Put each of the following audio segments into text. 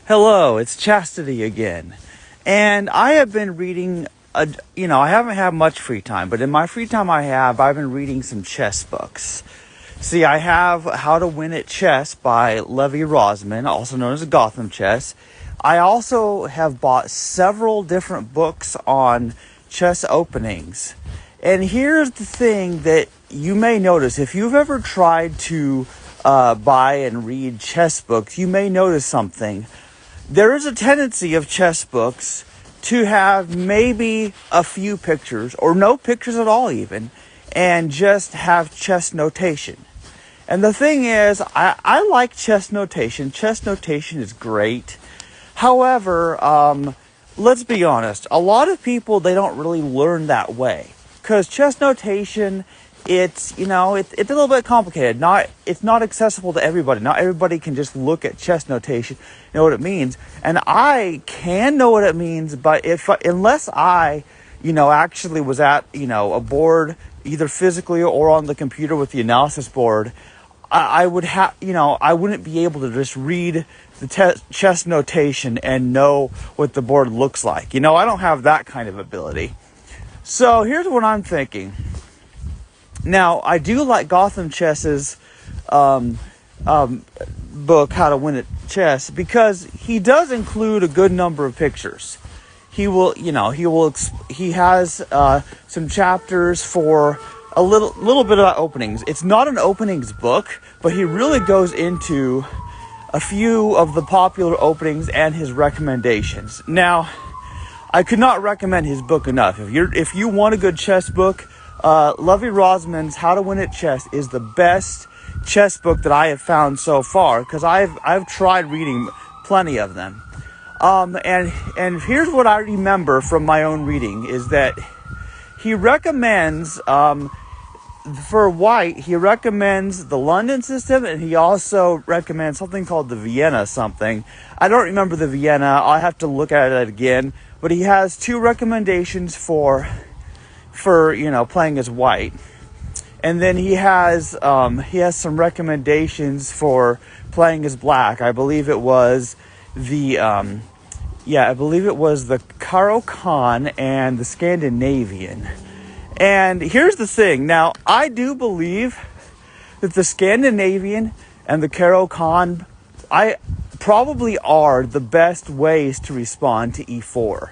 Hello, it's Chastity again. And I have been reading, I haven't had much free time, but in my free time I've been reading some chess books. See, I have How to Win at Chess by Levi Rosman, also known as Gotham Chess. I also have bought several different books on chess openings. And here's the thing that you may notice. If you've ever tried to buy and read chess books, you may notice something. There is a tendency of chess books to have maybe a few pictures, or no pictures at all even, and just have chess notation. And the thing is, I like chess notation. Chess notation is great. However, let's be honest, a lot of people, they don't really learn that way. Because chess notation, it's a little bit complicated. It's not accessible to everybody. Not everybody can just look at chess notation, know what it means. And I can know what it means, but unless I, actually was at, a board, either physically or on the computer with the analysis board, I wouldn't be able to just read the chess notation and know what the board looks like. I don't have that kind of ability. So here's what I'm thinking. Now, I do like Gotham Chess's book, How to Win at Chess, because he does include a good number of pictures. He has some chapters for a little bit about openings. It's not an openings book, but he really goes into a few of the popular openings and his recommendations. Now, I could not recommend his book enough. If you want a good chess book, Levi Rosman's How to Win at Chess is the best chess book that I have found so far, because I've tried reading plenty of them. And here's what I remember from my own reading is that he recommends for white, he recommends the London system, and he also recommends something called the Vienna something. I don't remember the Vienna. I'll have to look at it again. But he has two recommendations for playing as white, and then he has some recommendations for playing as black. I believe it was the Caro-Kann and the Scandinavian. And here's the thing. Now, I do believe that the Scandinavian and the Caro-Kann probably are the best ways to respond to e4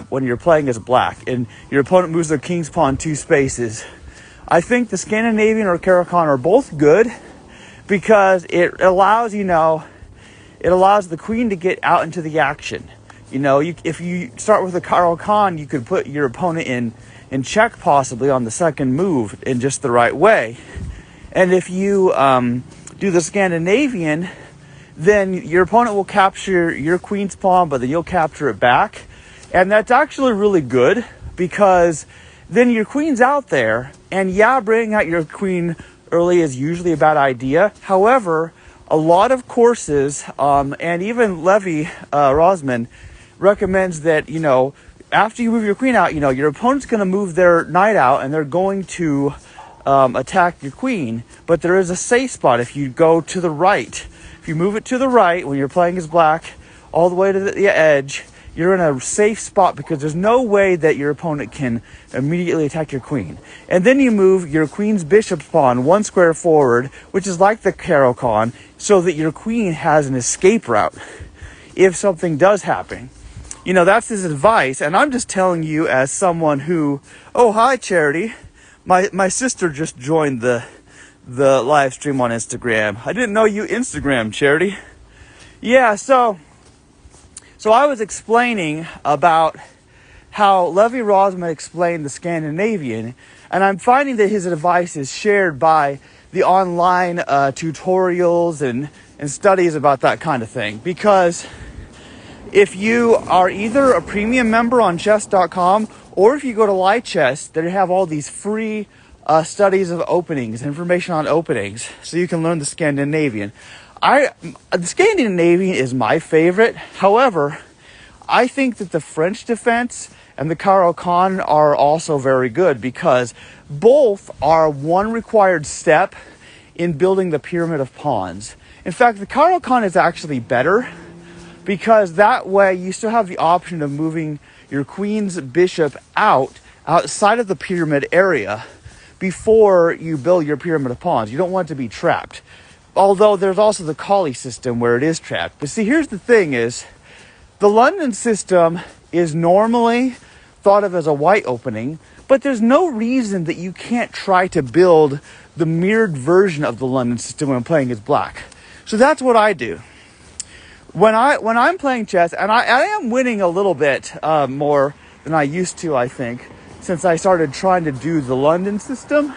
when you're playing as black and your opponent moves their king's pawn 2 spaces. I think the Scandinavian or Caro-Kann are both good because it allows the queen to get out into the action. If you start with a Caro-Kann, you could put your opponent in check possibly on the second move in just the right way. And if you do the Scandinavian, then your opponent will capture your queen's pawn, but then you'll capture it back. And that's actually really good because then your queen's out there, and bringing out your queen early is usually a bad idea. However, a lot of courses, and even Levi Rosman recommends that, after you move your queen out, your opponent's going to move their knight out and they're going to attack your queen. But there is a safe spot if you go to the right. If you move it to the right when you're playing as black all the way to the edge, you're in a safe spot because there's no way that your opponent can immediately attack your queen. And then you move your queen's bishop pawn 1 square forward, which is like the Caro-Kann, so that your queen has an escape route if something does happen. That's his advice, and I'm just telling you as someone who... Oh, hi, Charity. My sister just joined the live stream on Instagram. I didn't know you Instagram, Charity. Yeah, so I was explaining about how Levi Rosman explained the Scandinavian, and I'm finding that his advice is shared by the online tutorials and studies about that kind of thing. Because if you are either a premium member on chess.com or if you go to Lichess, they have all these free studies of openings, information on openings, so you can learn the Scandinavian. The Scandinavian is my favorite. However, I think that the French defense and the Caro-Kann are also very good because both are one required step in building the pyramid of pawns. In fact, the Caro-Kann is actually better because that way you still have the option of moving your queen's bishop outside of the pyramid area before you build your pyramid of pawns. You don't want it to be trapped. Although there's also the Collie system where it is trapped. But see, here's the thing is, the London system is normally thought of as a white opening, but there's no reason that you can't try to build the mirrored version of the London system when playing as black. So that's what I do. When I'm playing chess, and I am winning a little bit more than I used to, I think, since I started trying to do the London system,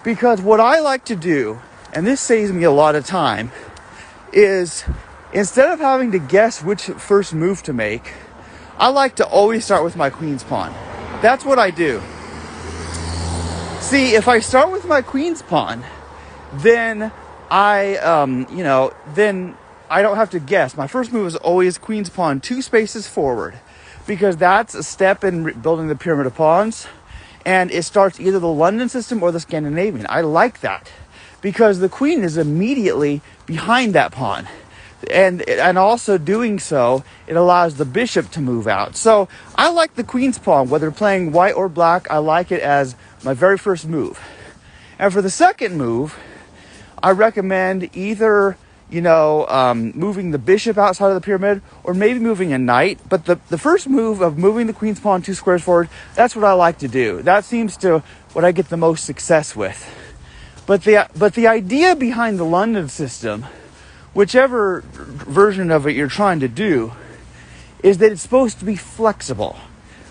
because what I like to do, and this saves me a lot of time, is instead of having to guess which first move to make, I like to always start with my queen's pawn. That's what I do. See, if I start with my queen's pawn, then then I don't have to guess. My first move is always queen's pawn 2 spaces forward, because that's a step in building the pyramid of pawns, and it starts either the London system or the Scandinavian. I like that because the queen is immediately behind that pawn. And also doing so, it allows the bishop to move out. So I like the queen's pawn, whether playing white or black. I like it as my very first move. And for the second move, I recommend either moving the bishop outside of the pyramid, or maybe moving a knight. But the first move of moving the queen's pawn 2 squares forward, that's what I like to do. That seems to what I get the most success with. But the idea behind the London system, whichever version of it you're trying to do, is that it's supposed to be flexible.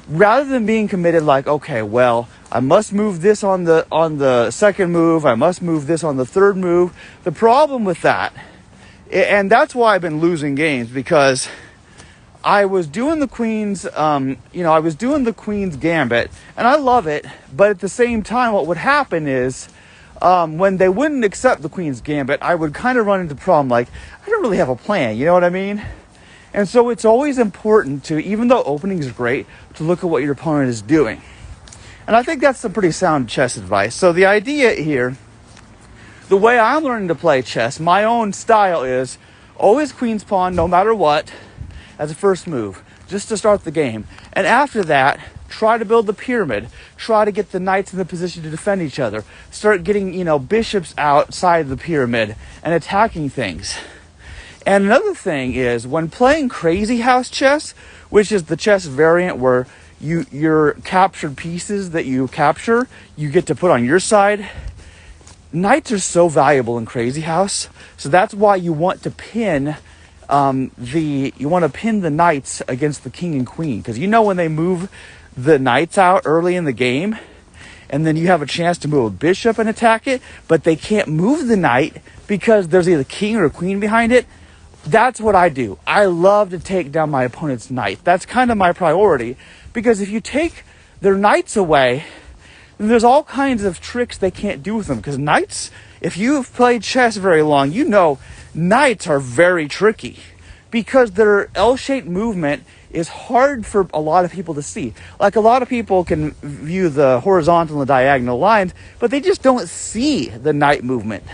Rather than being committed like, okay, well, I must move this on the second move, I must move this on the third move. The problem with that, and that's why I've been losing games, because I was doing the queen's, gambit, and I love it, but at the same time, what would happen is, when they wouldn't accept the queen's gambit, I would kind of run into the problem like, I don't really have a plan, you know what I mean? And so it's always important to, even though opening is great, to look at what your opponent is doing. And I think that's some pretty sound chess advice. So the idea here, the way I'm learning to play chess, my own style is always queen's pawn, no matter what, as a first move, just to start the game. And after that, try to build the pyramid. Try to get the knights in the position to defend each other. Start getting, bishops outside the pyramid and attacking things. And another thing is, when playing crazy house chess, which is the chess variant where your captured pieces that you capture, you get to put on your side. Knights are so valuable in crazy house, so that's why you want to pin the knights against the king and queen, because when they move the knights out early in the game, and then you have a chance to move a bishop and attack it, but they can't move the knight because there's either king or a queen behind it. That's what I do. I love to take down my opponent's knight. That's kind of my priority, because if you take their knights away, then there's all kinds of tricks they can't do with them. Because knights, if you've played chess very long, knights are very tricky, because their L-shaped movement is hard for a lot of people to see. Like, a lot of people can view the horizontal and diagonal lines, but they just don't see the knight movement.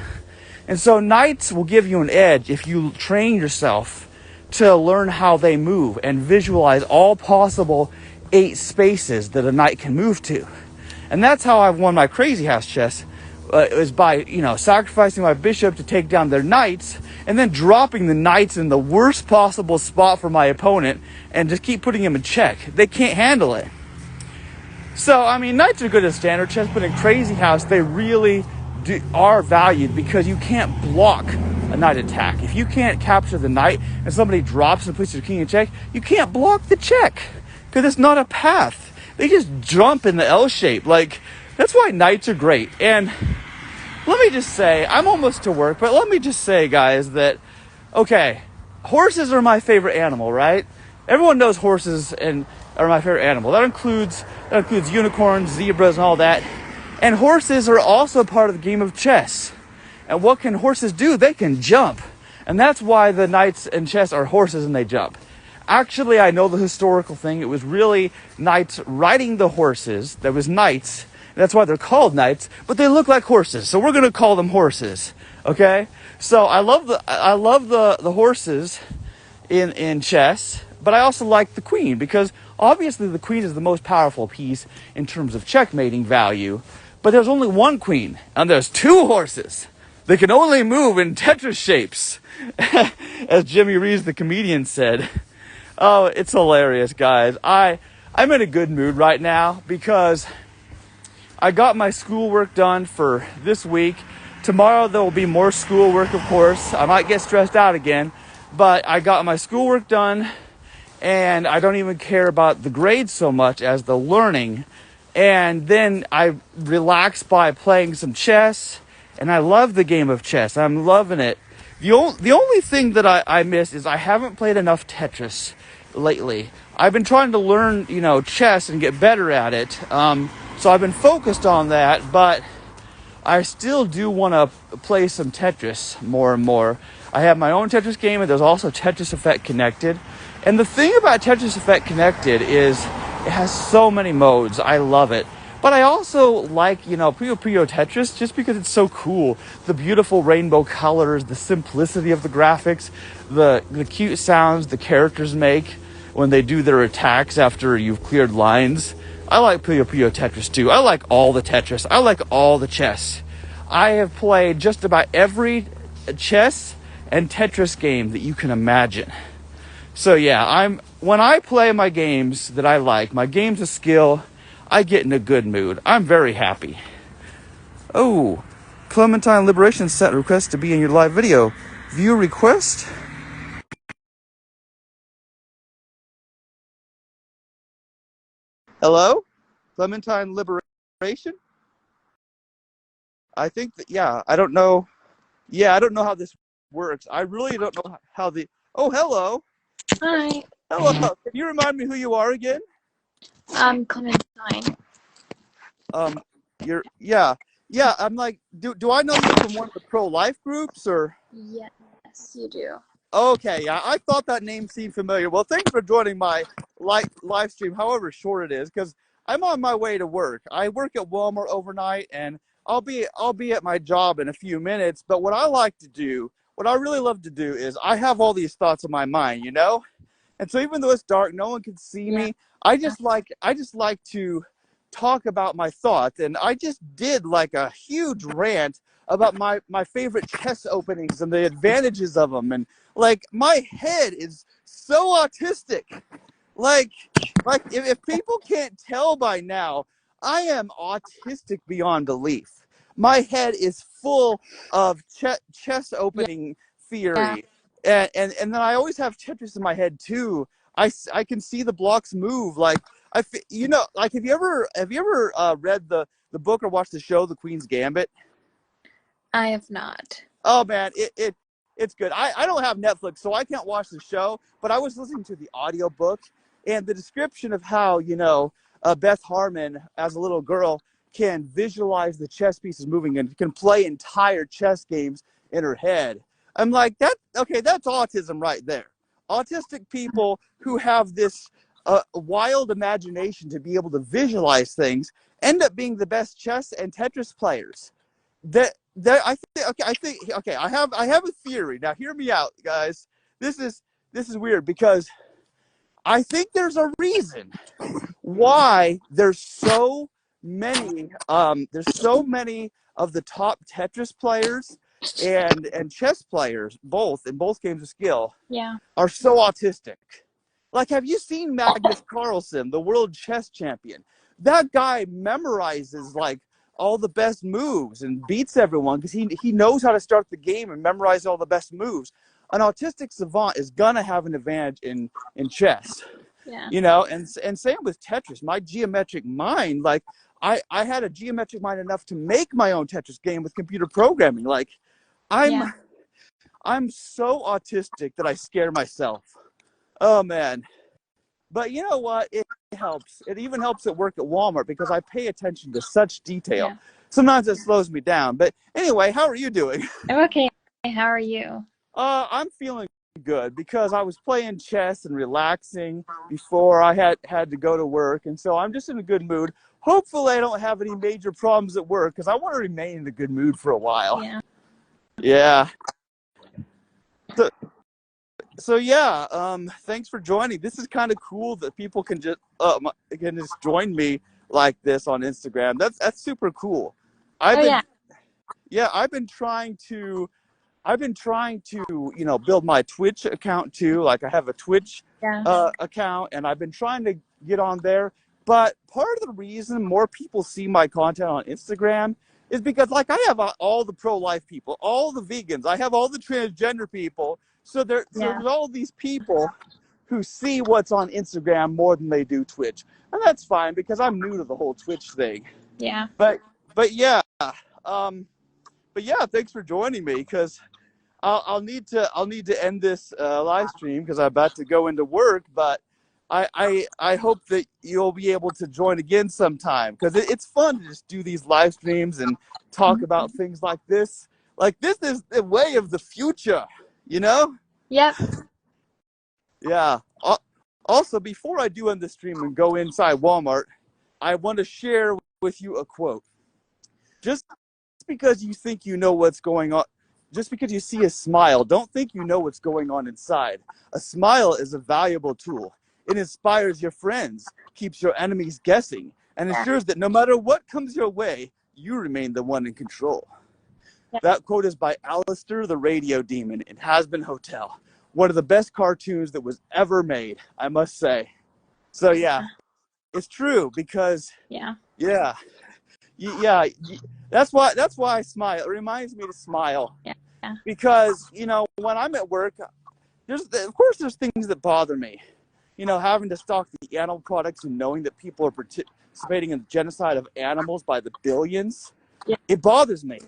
And so knights will give you an edge if you train yourself to learn how they move and visualize all possible 8 spaces that a knight can move to. And that's how I've won my crazy house chess, is by, sacrificing my bishop to take down their knights, and then dropping the knights in the worst possible spot for my opponent, and just keep putting them in check. They can't handle it. So, knights are good at standard chess, but in crazy house, they really are valued, because you can't block a knight attack. If you can't capture the knight and somebody drops and puts your king in check, you can't block the check, because it's not a path. They just jump in the L shape. That's why knights are great. And let me just say, I'm almost to work, but let me just say, guys, that, okay, horses are my favorite animal, right? Everyone knows horses are my favorite animal. That includes unicorns, zebras, and all that. And horses are also part of the game of chess. And what can horses do? They can jump. And that's why the knights in chess are horses and they jump. Actually, I know the historical thing. It was really knights riding the horses. There was knights. That's why they're called knights. But they look like horses. So we're going to call them horses. Okay, so I love the horses in chess, but I also like the queen because obviously the queen is the most powerful piece in terms of checkmating value. But there's only one queen, and there's two horses. They can only move in Tetris shapes, as Jimmy Reeves, the comedian, said. Oh, it's hilarious, guys. I'm in a good mood right now because I got my schoolwork done for this week. Tomorrow there will be more schoolwork, of course. I might get stressed out again, but I got my schoolwork done and I don't even care about the grades so much as the learning. And then I relax by playing some chess, and I love the game of chess. I'm loving it. The only thing that I miss is I haven't played enough Tetris lately. I've been trying to learn, chess and get better at it. So I've been focused on that, but I still do want to play some Tetris more and more. I have my own Tetris game, and there's also Tetris Effect Connected. And the thing about Tetris Effect Connected is it has so many modes. I love it. But I also like, Puyo Puyo Tetris just because it's so cool. The beautiful rainbow colors, the simplicity of the graphics, the cute sounds the characters make when they do their attacks after you've cleared lines. I like Puyo Puyo Tetris too. I like all the Tetris. I like all the chess. I have played just about every chess and Tetris game that you can imagine. So yeah, when I play my games that I like, my games of skill, I get in a good mood. I'm very happy. Oh, Clementine Liberation sent a request to be in your live video. View request? Hello? Clementine Liberation? I think that, yeah, I don't know. Yeah, I don't know how this works. I really don't know how the. Oh, hello. Hi. Hello. Can you remind me who you are again? Clementine. Yeah. I'm like, do I know you from one of the pro-life groups or? Yes, you do. Okay, yeah, I thought that name seemed familiar. Well, thanks for joining my live stream, however short it is, because I'm on my way to work. I work at Walmart overnight, and I'll be at my job in a few minutes. But what I like to do, what I really love to do, is I have all these thoughts in my mind, And so even though it's dark, no one can see me. I just like to talk about my thoughts, and I just did like a huge rant about my favorite chess openings and the advantages of them, and like my head is so autistic. Like if people can't tell by now, I am autistic beyond belief. My head is full of chess opening Yeah. theory, and then I always have Tetris in my head too. I can see the blocks move. Like like have you ever read the book or watched the show The Queen's Gambit? I have not. Oh man, it's good. I don't have Netflix, so I can't watch the show, but I was listening to the audiobook, and the description of how, Beth Harmon as a little girl can visualize the chess pieces moving and can play entire chess games in her head. I'm like, that's autism right there. Autistic people who have this wild imagination to be able to visualize things end up being the best chess and Tetris players. I have a theory. Now hear me out, guys. This is weird because I think there's a reason why there's so many of the top Tetris players and chess players, both in both games of skill, Yeah. are so autistic. Like, have you seen Magnus Carlsen, the world chess champion? That guy memorizes like all the best moves and beats everyone because he knows how to start the game and memorize all the best moves. An autistic savant is gonna have an advantage in chess, Yeah. and same with Tetris. My geometric mind, like I had a geometric mind enough to make my own Tetris game with computer programming. Like I'm Yeah. I'm so autistic that I scare myself. Oh man. But you know what? It helps. It even helps at work at Walmart because I pay attention to such detail. Yeah. Sometimes it slows me down. But anyway, how are you doing? I'm okay. How are you? I'm feeling good because I was playing chess and relaxing before I had to go to work, and so I'm just in a good mood. Hopefully, I don't have any major problems at work because I want to remain in a good mood for a while. Yeah. Yeah. So, so yeah. Thanks for joining. This is kind of cool that people can just join me like this on Instagram. That's super cool. I've Oh been yeah, yeah I've been trying to, build my Twitch account too. Like I have a Twitch yeah, account, and I've been trying to get on there. But part of the reason more people see my content on Instagram is because, like, I have all the pro-life people, all the vegans, I have all the transgender people. So yeah, there's all these people who see what's on Instagram more than they do Twitch, and that's fine because I'm new to the whole Twitch thing. yeah, But but yeah, um, but yeah, thanks for joining me because I'll need to end this live stream because I'm about to go into work. But I hope that you'll be able to join again sometime because it's fun to just do these live streams and talk about mhm, things like this. Like this is the way of the future, you know? yep, Yeah. Also, before I do end the stream and go inside Walmart, I want to share with you a quote. Just because you think you know what's going on, just because you see a smile, don't think you know what's going on inside. A smile is a valuable tool. It inspires your friends, keeps your enemies guessing, and yeah, ensures that no matter what comes your way, you remain the one in control. yeah, That quote is by Alistair the Radio Demon in Hazbin Hotel. One of the best cartoons that was ever made, I must say. So yeah, it's true because yeah, yeah, yeah, that's why I smile. It reminds me to smile yeah, yeah, because when I'm at work, there's things that bother me. Having to stock the animal products and knowing that people are participating in the genocide of animals by the billions, yeah, it bothers me.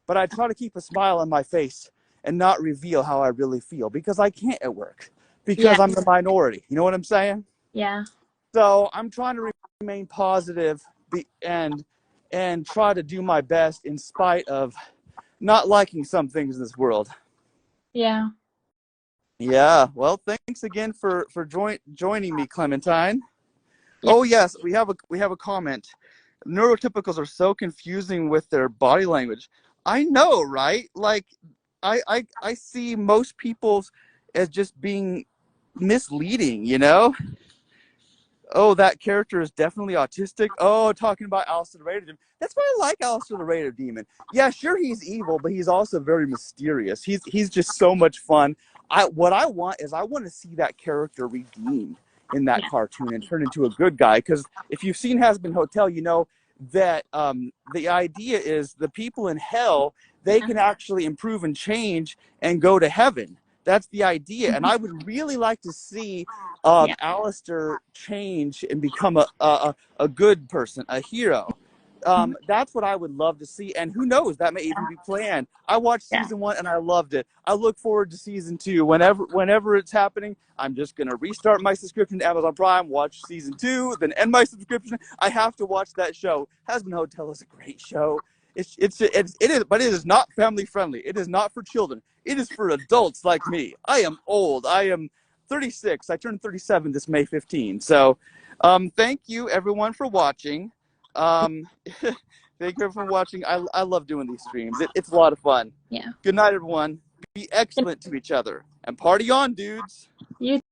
But I try to keep a smile on my face and not reveal how I really feel because I can't at work yeah, because I'm the minority. You know what I'm saying? yeah, So I'm trying to remain positive and try to do my best in spite of not liking some things in this world. yeah, Yeah. Well, thanks again for joining me, Clementine. yeah, Oh yes, we have a comment. Neurotypicals are so confusing with their body language. I know, right? Like, I see most people's as just being misleading. Oh, that character is definitely autistic. Oh, talking about Alistair the Raider Demon. That's why I like Alistair the Raider Demon. Yeah, sure, he's evil, but he's also very mysterious. He's just so much fun. What I want is I want to see that character redeemed in that yeah, cartoon and turn into a good guy. Because if you've seen Hazbin Hotel, you know that the idea is the people in hell, they yeah, can actually improve and change and go to heaven. That's the idea, and mhm, I would really like to see yeah, Alistair change and become a good person, a hero. mhm, That's what I would love to see, and who knows, that may even be planned. I watched yeah, season 1 and I loved it. I look forward to season 2. Whenever it's happening, I'm just gonna restart my subscription to Amazon Prime, watch season 2, then end my subscription. I have to watch that show. Hazbin Hotel is a great show. It is, but it is not family friendly. It is not for children. It is for adults like me. I am old. I am 36. I turned 37 this May 15. So, thank you everyone for watching. Um, thank you for watching. I love doing these streams. It's a lot of fun. yeah. Good night, everyone. Be excellent to each other and party on, dudes. You